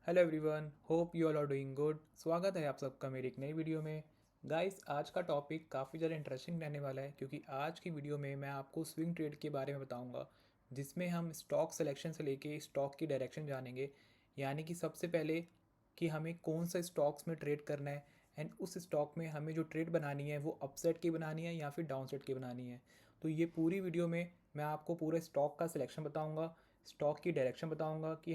Hello everyone, hope you all are doing good. स्वागत है आप सबका मेरी एक नई वीडियो में। गाइस, आज का टॉपिक काफ़ी ज़्यादा इंटरेस्टिंग रहने वाला है क्योंकि आज की वीडियो में मैं आपको स्विंग ट्रेड के बारे में बताऊंगा, जिसमें हम स्टॉक सिलेक्शन से लेके स्टॉक की डायरेक्शन जानेंगे। यानी कि सबसे पहले कि हमें कौन सा स्टॉक्स में ट्रेड करना है एंड उस स्टॉक में हमें जो ट्रेड बनानी है वो अपसाइड की बनानी है या फिर डाउनसाइड की बनानी है। तो ये पूरी वीडियो में मैं आपको पूरे स्टॉक का सिलेक्शन बताऊंगा, स्टॉक की डायरेक्शन बताऊंगा कि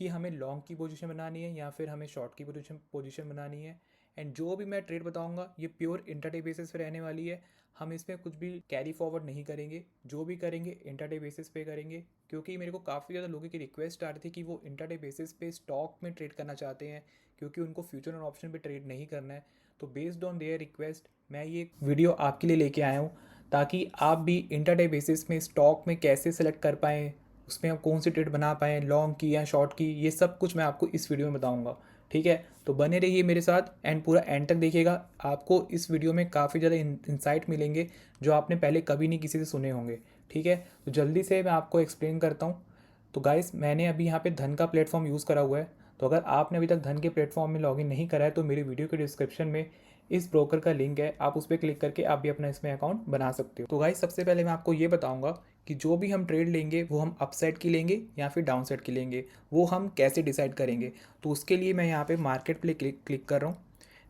हमें लॉन्ग की पोजीशन बनानी है या फिर हमें शॉर्ट की पोजीशन बनानी है। एंड जो भी मैं ट्रेड बताऊंगा ये प्योर इंटरडे बेसिस पे रहने वाली है। हम इसमें कुछ भी कैरी फॉरवर्ड नहीं करेंगे, जो भी करेंगे इंटरडे बेसिस पे करेंगे, क्योंकि मेरे को काफ़ी ज़्यादा लोगों की रिक्वेस्ट आ रही थी कि वो इंटरडे बेसिस पे स्टॉक में ट्रेड करना चाहते हैं क्योंकि उनको फ्यूचर और ऑप्शन पे ट्रेड नहीं करना है। तो बेस्ड ऑन देयर रिक्वेस्ट मैं ये वीडियो आपके लिए लेके आया हूँ, ताकि आप भी इंटरडे बेसिस में स्टॉक में कैसे सेलेक्ट कर पाएँ, उसमें हम कौन सी ट्रेड बना पाएँ, लॉन्ग की या शॉर्ट की, ये सब कुछ मैं आपको इस वीडियो में बताऊंगा। ठीक है, तो बने रहिए मेरे साथ एंड पूरा एंड तक देखिएगा। आपको इस वीडियो में काफ़ी ज़्यादा इंसाइट मिलेंगे जो आपने पहले कभी नहीं किसी से सुने होंगे। ठीक है, तो जल्दी से मैं आपको एक्सप्लेन करता हूँ। तो गाइस, मैंने अभी यहाँ पे धन का प्लेटफॉर्म यूज़ करा हुआ है। तो अगर आपने अभी तक धन के प्लेटफॉर्म में लॉगिन नहीं करा है तो मेरी वीडियो के डिस्क्रिप्शन में इस ब्रोकर का लिंक है, आप उस पर क्लिक करके आप भी अपना इसमें अकाउंट बना सकते हो। तो गाइस, सबसे पहले मैं आपको ये बताऊंगा कि जो भी हम ट्रेड लेंगे वो हम अपसाइड की लेंगे या फिर डाउन साइड की लेंगे, वो हम कैसे डिसाइड करेंगे। तो उसके लिए मैं यहाँ पे मार्केट पे क्लिक कर रहा हूँ।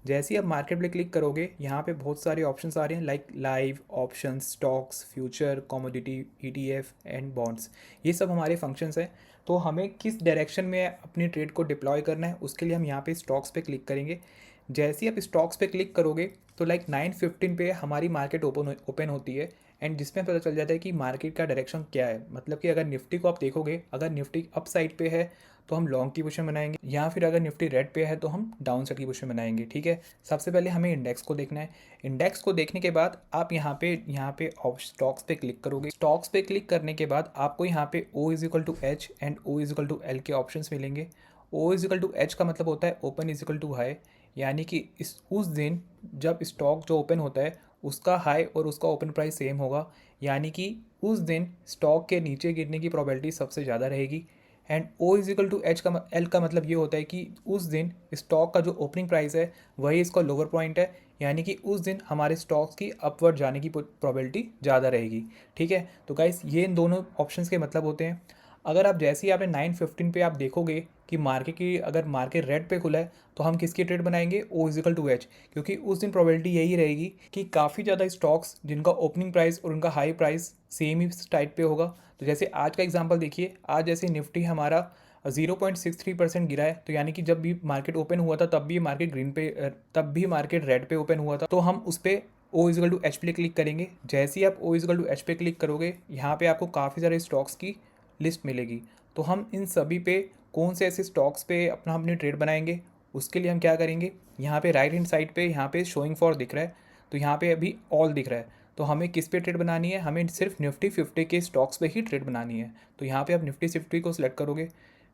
जैसे ही आप मार्केट पे क्लिक करोगे यहाँ पे बहुत सारे ऑप्शंस आ रहे हैं, like live options, stocks, future, commodity, ETF and bonds. ये सब हमारे फंक्शंस हैं। तो हमें किस डायरेक्शन में अपनी ट्रेड को डिप्लॉय करना है उसके लिए हम यहाँ पे स्टॉक्स पे क्लिक करेंगे। जैसे ही आप स्टॉक्स पे क्लिक करोगे तो लाइक 9:15 पे हमारी मार्केट ओपन होती है एंड जिसमें पता चल जाता है कि मार्केट का डायरेक्शन क्या है। मतलब कि अगर निफ्टी को आप देखोगे, अगर निफ्टी अप साइड पे है तो हम लॉन्ग की पोजीशन बनाएंगे, या फिर अगर निफ्टी रेड पे है तो हम डाउन साइड की पोजीशन बनाएंगे। ठीक है, सबसे पहले हमें इंडेक्स को देखना है। इंडेक्स को देखने के बाद आप यहाँ पे स्टॉक्स पे क्लिक करोगे। स्टॉक्स पे क्लिक करने के बाद आपको यहाँ पे O is equal to H and O is equal to L के ऑप्शंस मिलेंगे। O is equal to H का मतलब होता है open is equal to high, यानी कि उस दिन जब स्टॉक जो ओपन होता है उसका हाई और उसका ओपन प्राइस सेम होगा, यानी कि उस दिन स्टॉक के नीचे गिरने की प्रोबेबिलिटी सबसे ज़्यादा रहेगी। And O is equal to L का मतलब ये होता है कि उस दिन स्टॉक का जो ओपनिंग प्राइस है वही इसका लोअर पॉइंट है, यानी कि उस दिन हमारे स्टॉक्स की अपवर्ड जाने की प्रोबेबिलिटी ज़्यादा रहेगी। ठीक है, तो गाइस ये इन दोनों ऑप्शंस के मतलब होते हैं। अगर आप जैसे ही आपने 9:15 पे आप देखोगे कि अगर मार्केट रेड पे खुला है तो हम किसकी ट्रेड बनाएंगे, O इजिकल टू एच, क्योंकि उस दिन प्रोबेबिलिटी यही रहेगी कि काफ़ी ज़्यादा स्टॉक्स जिनका ओपनिंग प्राइस और उनका हाई प्राइस सेम ही टाइप पे होगा। तो जैसे आज का एग्जांपल देखिए, आज जैसे निफ्टी हमारा 0.63% गिरा है, तो यानी कि जब भी मार्केट ओपन हुआ था तब भी मार्केट रेड पे ओपन हुआ था, तो हम उस पर O इजिकल टू एच पे क्लिक करेंगे। जैसे ही आप O इजिकल टू एच पे क्लिक करोगे यहाँ पे आपको काफ़ी सारे स्टॉक्स की लिस्ट मिलेगी। तो हम इन सभी पे कौन से ऐसे स्टॉक्स पे अपनी ट्रेड बनाएंगे, उसके लिए हम क्या करेंगे, यहाँ पे राइट हैंड साइड पे यहाँ पे शोइंग फॉर दिख रहा है, तो यहाँ पे अभी ऑल दिख रहा है। तो हमें किस पे ट्रेड बनानी है, हमें सिर्फ निफ्टी 50 के स्टॉक्स पे ही ट्रेड बनानी है। तो यहाँ पे आप निफ्टी 50 को सिलेक्ट करोगे।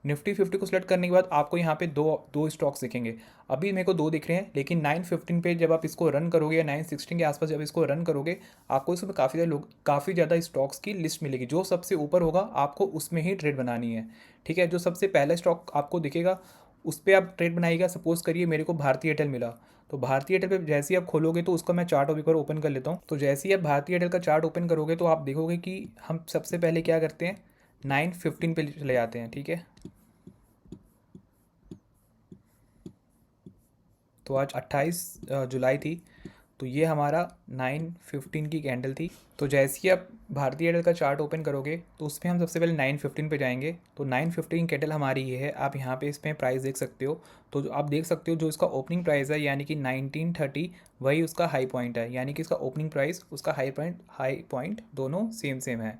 निफ्टी 50 को सिलेक्ट करने के बाद आपको यहाँ पे दो दो स्टॉक्स दिखेंगे। अभी मेरे को दो दिख रहे हैं, लेकिन 9:15 पे जब आप इसको रन करोगे या 9:16 के आसपास जब इसको रन करोगे आपको इसमें काफ़ी ज़्यादा स्टॉक्स की लिस्ट मिलेगी। जो सबसे ऊपर होगा आपको उसमें ही ट्रेड बनानी है। ठीक है, जो सबसे पहला स्टॉक आपको दिखेगा उस पर आप ट्रेड बनाइएगा। सपोज करिए मेरे को भारतीय एयरटेल मिला, तो भारतीय एयरटेल पे जैसे ही आप खोलोगे तो उसका मैं चार्ट अभी पर ओपन कर लेता हूँ। तो जैसे ही आप भारतीय एयरटेल का चार्ट ओपन करोगे तो आप देखोगे कि हम सबसे पहले क्या करते हैं, 9:15 पे चले जाते हैं। ठीक है, तो आज 28 जुलाई थी, तो ये हमारा 9:15 की कैंडल थी। तो जैसे ही आप भारतीय एयरटेल का चार्ट ओपन करोगे तो उसमें हम सबसे पहले 9:15 पे जाएंगे। तो 9:15 कैंडल हमारी ये है, आप यहाँ पे इसमें प्राइस देख सकते हो। तो जो आप देख सकते हो जो इसका ओपनिंग प्राइस है यानी कि 1930, वही उसका हाई पॉइंट है, यानी कि इसका ओपनिंग प्राइस उसका हाई पॉइंट दोनों सेम सेम है,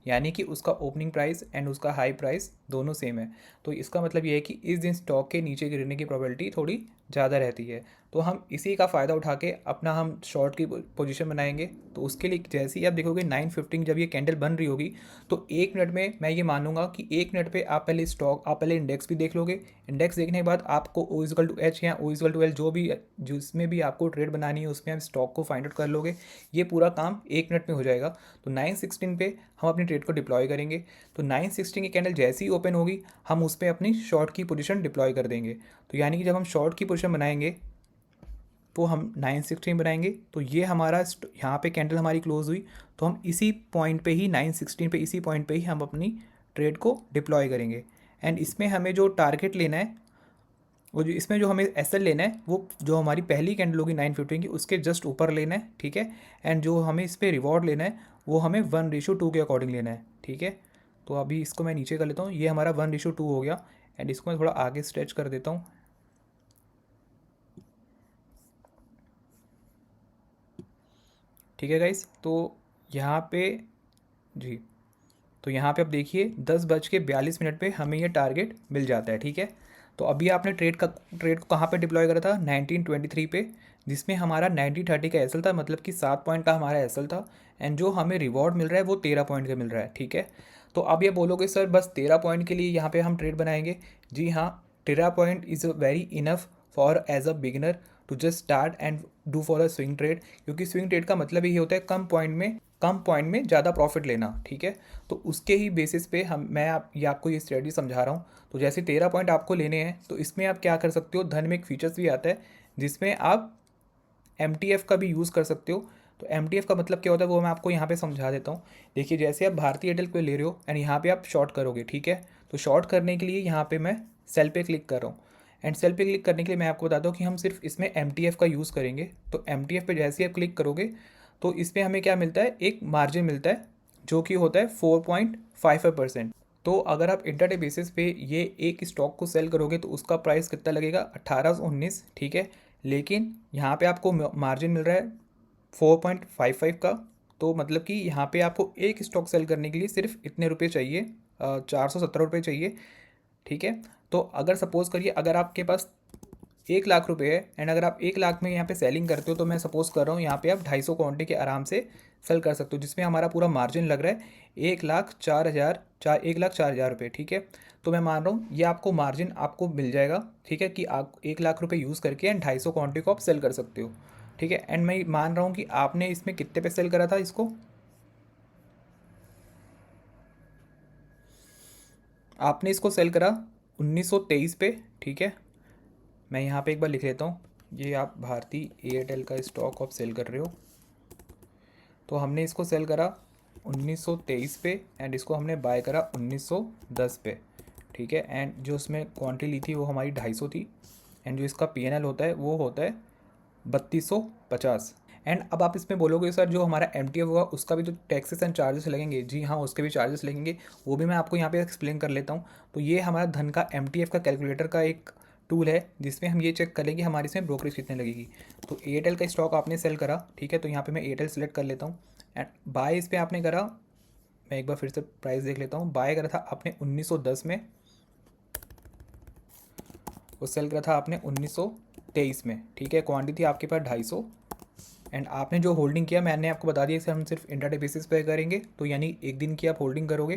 यानी कि उसका ओपनिंग प्राइस एंड उसका हाई प्राइस दोनों सेम है। तो इसका मतलब ये है कि इस दिन स्टॉक के नीचे गिरने की प्रोबेबिलिटी थोड़ी ज़्यादा रहती है। तो हम इसी का फ़ायदा उठा के अपना हम शॉर्ट की पोजीशन बनाएंगे। तो उसके लिए जैसे ही आप देखोगे 9:15 जब ये कैंडल बन रही होगी तो 1 मिनट में मैं ये मानूंगा कि 1 मिनट पे आप पहले इंडेक्स भी देख लोगे। इंडेक्स देखने के बाद आपको O=H या O=L जो भी जिसमें भी आपको ट्रेड बनानी है उसमें आप स्टॉक को फाइंड आउट कर लोगे। ये पूरा काम 1 मिनट में हो जाएगा। तो 9:16 पे हम अपनी ट्रेड को डिप्लॉय करेंगे। तो 9:16 की कैंडल जैसे ही ओपन होगी हम उस पर अपनी शॉर्ट की पोजीशन डिप्लॉय कर देंगे। तो यानी कि जब हम शॉर्ट की पोजीशन बनाएंगे तो हम 9:16 बनाएंगे। तो ये हमारा यहाँ पे कैंडल हमारी क्लोज हुई तो हम इसी पॉइंट पे ही 9:16 पे इसी पॉइंट पे ही हम अपनी ट्रेड को डिप्लॉय करेंगे। एंड इसमें हमें जो टारगेट लेना है वो जो इसमें जो हमें एसएल लेना है वो जो हमारी पहली कैंडल होगी 9:15 की उसके जस्ट ऊपर लेना है, ठीक है। एंड जो हमें इस पर रिवॉर्ड लेना है वो हमें 1:2 के अकॉर्डिंग लेना है, ठीक है। तो अभी इसको मैं नीचे कर लेता हूँ, ये हमारा 1:2 हो गया। एंड इसको मैं थोड़ा आगे स्ट्रेच कर देता हूँ, ठीक है गाइस। तो यहाँ पे जी, तो यहाँ पे आप देखिए 10:42 पे हमें ये टारगेट मिल जाता है, ठीक है। तो अभी आपने ट्रेड को कहाँ पे डिप्लॉय करा था 1923 पे, जिसमें हमारा 90-30 का एसएल था, मतलब कि 7 पॉइंट का हमारा एसएल था। एंड जो हमें रिवॉर्ड मिल रहा है वो 13 पॉइंट का मिल रहा है, ठीक है। तो अब ये बोलोगे सर बस 13 पॉइंट के लिए यहाँ पे हम ट्रेड बनाएंगे। जी हाँ, 13 point is very enough for as a beginner to just start and do for a swing trade, क्योंकि स्विंग ट्रेड का मतलब यही होता है कम पॉइंट में ज़्यादा प्रॉफिट लेना, ठीक है। तो उसके ही बेसिस पे आपको ये स्ट्रेटजी समझा रहा हूँ। तो जैसे 13 पॉइंट आपको लेने हैं तो इसमें आप क्या कर सकते हो, धन में एक फीचर्स भी आता है जिसमें आप MTF का भी यूज़ कर सकते हो। तो MTF का मतलब क्या होता है वो मैं आपको यहाँ पे समझा देता हूँ। देखिए जैसे आप भारतीय एयरटेल पे ले रहे हो एंड यहाँ पे आप शॉर्ट करोगे, ठीक है। तो शॉर्ट करने के लिए यहाँ पे मैं सेल पे क्लिक कर रहा हूँ। एंड सेल पे क्लिक करने के लिए मैं आपको बताता हूँ कि हम सिर्फ इसमें MTF का यूज़ करेंगे। तो MTF पे जैसे ही आप क्लिक करोगे तो इसमें हमें क्या मिलता है, एक मार्जिन मिलता है जो कि होता है 4.55%। तो अगर आप इंटरडे बेसिस पे ये एक स्टॉक को सेल करोगे तो उसका प्राइस कितना लगेगा, 1819, ठीक है। लेकिन यहाँ पे आपको मार्जिन मिल रहा है 4.55 का। तो मतलब कि यहाँ पे आपको एक स्टॉक सेल करने के लिए सिर्फ इतने रुपए चाहिए, 417 रुपये चाहिए, ठीक है। तो अगर सपोज़ करिए अगर आपके पास 1 लाख रुपए है एंड अगर आप 1 लाख में यहाँ पे सेलिंग करते हो तो मैं सपोज़ कर रहा हूँ यहाँ पे आप 250 क्वान्टिटी के आराम से सेल कर सकते हो, जिसमें हमारा पूरा मार्जिन लग रहा है 1,04,000 रुपये, ठीक है। तो मैं मान रहा हूँ ये आपको मार्जिन आपको मिल जाएगा, ठीक है, कि आप 1 लाख रुपये यूज़ करके एंड 250 क्वान्टिटी को आप सेल कर सकते हो, ठीक है। एंड मैं मान रहा हूँ कि आपने इसमें कितने पे सेल करा था इसको, आपने इसको सेल करा 1923 पे, ठीक है। मैं यहाँ पे एक बार लिख लेता हूँ, ये आप भारती एयरटेल का स्टॉक आप सेल कर रहे हो। तो हमने इसको सेल करा 1923 पे एंड इसको हमने बाय करा 1910 पे, ठीक है। एंड जो उसमें क्वांटिटी ली थी वो हमारी 250 थी। एंड जो इसका PNL होता है वो होता है 3250। एंड अब आप इसमें बोलोगे सर जो हमारा MTF होगा उसका भी तो टैक्सेस एंड चार्जेस लगेंगे। जी हाँ, उसके भी चार्जेस लगेंगे, वो भी मैं आपको यहाँ पे एक्सप्लेन कर लेता हूँ। तो ये हमारा धन का MTF का कैलकुलेटर का एक टूल है जिसमें हम ये चेक कर लेंगे हमारी इसमें ब्रोकरेज कितने लगेगी। तो एयरटेल का स्टॉक आपने सेल करा, ठीक है। तो यहाँ पे मैं एयरटेल सेलेक्ट कर लेता हूँ एंड बाय इस पर आपने करा, मैं एक बार फिर से प्राइस देख लेता हूँ। बाय करा था आपने 1910 में, वो सेल करा था आपने 1923 में, ठीक है। क्वांटिटी थी आपके पास 250 एंड आपने जो होल्डिंग किया मैंने आपको बता दिया इसे हम सिर्फ इंट्राडे बेसिस पे करेंगे। तो यानी एक दिन की आप होल्डिंग करोगे,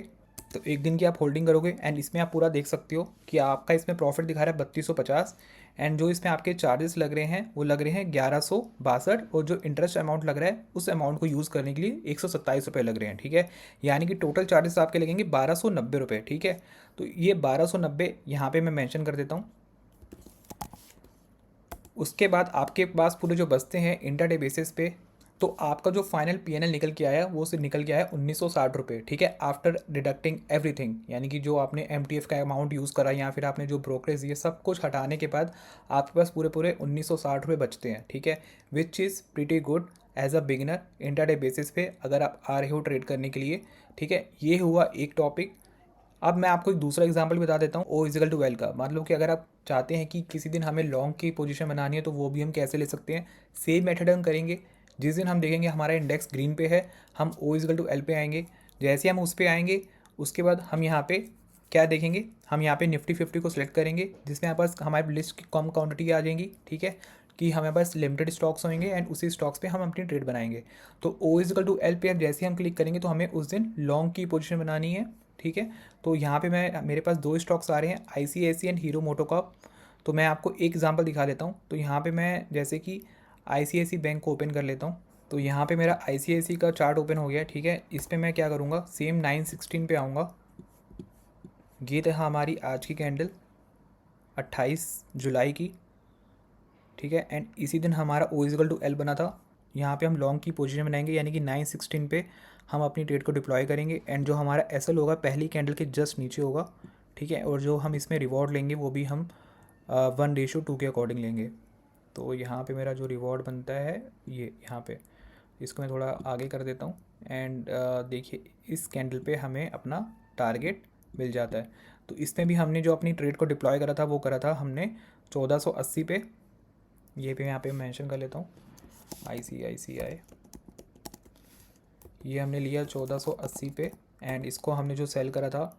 तो एक दिन की आप होल्डिंग करोगे एंड इसमें आप पूरा देख सकते हो कि आपका इसमें प्रॉफिट दिखा रहा है 3250। एंड जो इसमें आपके चार्जेस लग रहे हैं वो लग रहे हैं 1162, और जो इंटरेस्ट अमाउंट लग रहा है उस अमाउंट को यूज़ करने के लिए 127 रुपये लग रहे हैं, ठीक है। यानी कि टोटल चार्जेस आपके लगेंगे 1290 रुपये, ठीक है। तो ये 1290 यहाँ पे मैं मेंशन कर देता हूँ। उसके बाद आपके पास पूरे जो बचते हैं इंटरडे बेसिस पे, तो आपका जो फाइनल PNL निकल के आया वो सिर्फ निकल के आया 1960 रुपये, ठीक है, आफ्टर डिडक्टिंग एवरीथिंग। यानी कि जो आपने MTF का अमाउंट यूज़ करा या फिर आपने जो ब्रोकरेज ये सब कुछ हटाने के बाद आपके पास पूरे पूरे 1960 रुपये बचते हैं, ठीक है। Which is pretty good as a beginner intraday basis पे अगर आप आ रहे हो ट्रेड करने के लिए, ठीक है। ये हुआ एक टॉपिक। अब मैं आपको एक दूसरा एग्जांपल बता देता हूँ O=L का। मान लो कि अगर आप चाहते हैं कि किसी दिन हमें लॉन्ग की पोजीशन बनानी है तो वो भी हम कैसे ले सकते हैं। सेम मेथड हम करेंगे। जिस दिन हम देखेंगे हमारा इंडेक्स ग्रीन पे है हम O=L पे आएंगे। जैसे हम उस पर आएंगे उसके बाद हम यहाँ पे क्या देखेंगे, हम यहाँ पे निफ्टी 50 को सिलेक्ट करेंगे जिसमें हमारे पास हमारी लिस्ट की कम क्वांटिटी आ जाएंगी, ठीक है। कि हमें पास लिमिटेड स्टॉक्स होंगे एंड उसी स्टॉक्स पे हम अपनी ट्रेड बनाएंगे। तो O is equal to L पे जैसे ही हम क्लिक करेंगे तो हमें उस दिन लॉन्ग की पोजीशन बनानी है, ठीक है। तो यहाँ पे मेरे पास दो स्टॉक्स आ रहे हैं, ICICI एंड हीरो मोटोकॉर्प। तो मैं आपको एक एग्जांपल दिखा देता हूँ। तो यहाँ पे मैं जैसे कि ICICI बैंक को ओपन कर लेता हूँ। तो यहाँ पे मेरा ICICI का चार्ट ओपन हो गया, ठीक है। इस पर मैं क्या करूँगा, सेम 916 पे आऊँगा। ये था हमारी आज की कैंडल 28 जुलाई की, ठीक है। एंड इसी दिन हमारा ओ इजिकल टू एल बना था। यहाँ पे हम लॉन्ग की पोजीशन बनाएंगे, यानी कि 916 पे हम अपनी ट्रेड को डिप्लॉय करेंगे। एंड जो हमारा एसएल होगा पहली कैंडल के जस्ट नीचे होगा, ठीक है। और जो हम इसमें रिवॉर्ड लेंगे वो भी हम 1:2 के अकॉर्डिंग लेंगे। तो यहाँ पे मेरा जो रिवॉर्ड बनता है ये यहाँ पे, इसको मैं थोड़ा आगे कर देता हूँ। एंड देखिए इस कैंडल पे हमें अपना टारगेट मिल जाता है। तो इसमें भी हमने जो अपनी ट्रेड को डिप्लॉय करा था वो करा था हमने 1480 पे। ये पे यहाँ पे मेंशन कर लेता हूँ, ICICI ये हमने लिया 1480 पे। एंड इसको हमने जो सेल करा था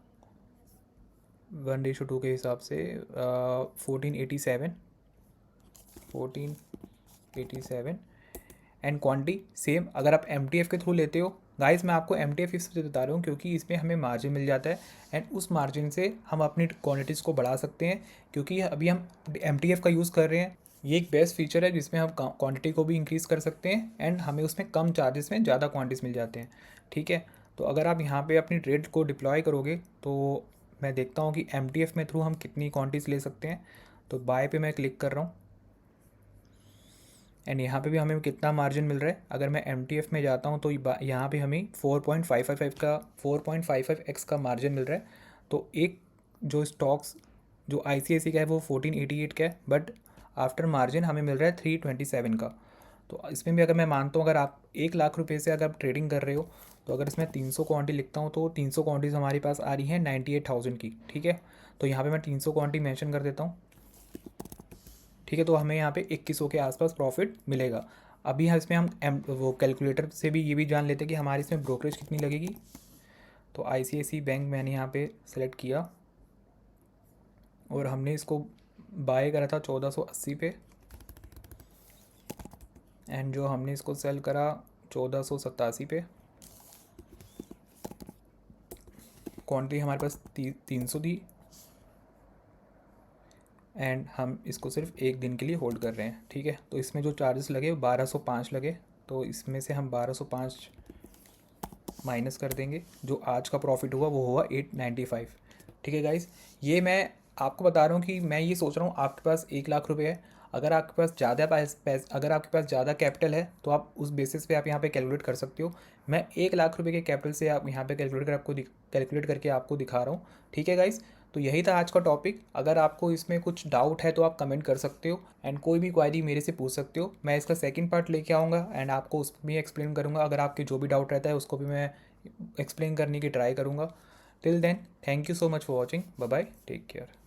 1:2 के हिसाब से 1487 एंड क्वांटिटी सेम। अगर आप MTF के थ्रू लेते हो गाइस, मैं आपको MTF इसलिए बता रहा हूँ क्योंकि इसमें हमें मार्जिन मिल जाता है एंड उस मार्जिन से हम अपनी क्वांटिटीज़ को बढ़ा सकते हैं। क्योंकि अभी हम MTF का यूज़ कर रहे हैं, ये एक बेस्ट फीचर है जिसमें हम क्वांटिटी को भी इंक्रीज़ कर सकते हैं एंड हमें उसमें कम चार्जेस में ज़्यादा क्वांटिटीज़ मिल जाते हैं, ठीक है। तो अगर आप यहाँ पे अपनी ट्रेड को डिप्लॉय करोगे तो मैं देखता हूँ कि MTF में थ्रू हम कितनी क्वांटिटीज़ ले सकते हैं। तो बाय पे मैं क्लिक कर रहा हूँ एंड यहाँ पे भी हमें कितना मार्जिन मिल रहा है। अगर मैं MTF में जाता हूँ तो यहाँ पे हमें 4.555x का मार्जिन मिल रहा है। तो एक जो स्टॉक्स जो ICICI का है वो 1488 का है, बट आफ्टर मार्जिन हमें मिल रहा है 327 का। तो इसमें भी अगर मैं मानता हूँ अगर आप 1 लाख रुपए से अगर आप ट्रेडिंग कर रहे हो तो अगर इसमें 300 क्वांटिटी लिखता हूँ तो 300 क्वांटिटीज़ हमारे पास आ रही है 98,000 की, ठीक है। तो यहाँ पे मैं 300 क्वांटिटी मेंशन कर देता हूँ, ठीक है। तो हमें यहाँ पे 2100 के आसपास प्रॉफिट मिलेगा। अभी इसमें हम वो कैलकुलेटर से भी ये भी जान लेते हैं कि हमारी इसमें ब्रोकरेज कितनी लगेगी। तो ICICI बैंक मैंने यहाँ पे सेलेक्ट किया और हमने इसको बाय करा था 1480 पे एंड जो हमने इसको सेल करा 1487 पे। क्वांटिटी हमारे पास 300 थी एंड हम इसको सिर्फ एक दिन के लिए होल्ड कर रहे हैं, ठीक है। तो इसमें जो चार्जेस लगे 1205 लगे, तो इसमें से हम 1205 माइनस कर देंगे। जो आज का प्रॉफिट हुआ वो हुआ 895, ठीक है गाइस। ये मैं आपको बता रहा हूँ कि मैं ये सोच रहा हूँ आपके पास 1 लाख रुपए है। अगर आपके पास ज़्यादा अगर आपके पास ज़्यादा कैपिटल है तो आप उस बेसिस पे आप यहाँ पे कैलकुलेट कर सकते हो। मैं 1 लाख रुपए के कैपिटल से आप यहाँ पे कैलकुलेट करके आपको दिखा रहा हूँ, ठीक है गाइस। तो यही था आज का टॉपिक। अगर आपको इसमें कुछ डाउट है तो आप कमेंट कर सकते हो एंड कोई भी क्वारी मेरे से पूछ सकते हो। मैं इसका सेकंड पार्ट लेके आऊँगा एंड आपको उसमें भी एक्सप्लेन करूँगा। अगर आपके जो भी डाउट रहता है उसको भी मैं एक्सप्लेन करने की ट्राई करूँगा। Till then thank you so much for watching, bye bye, take care.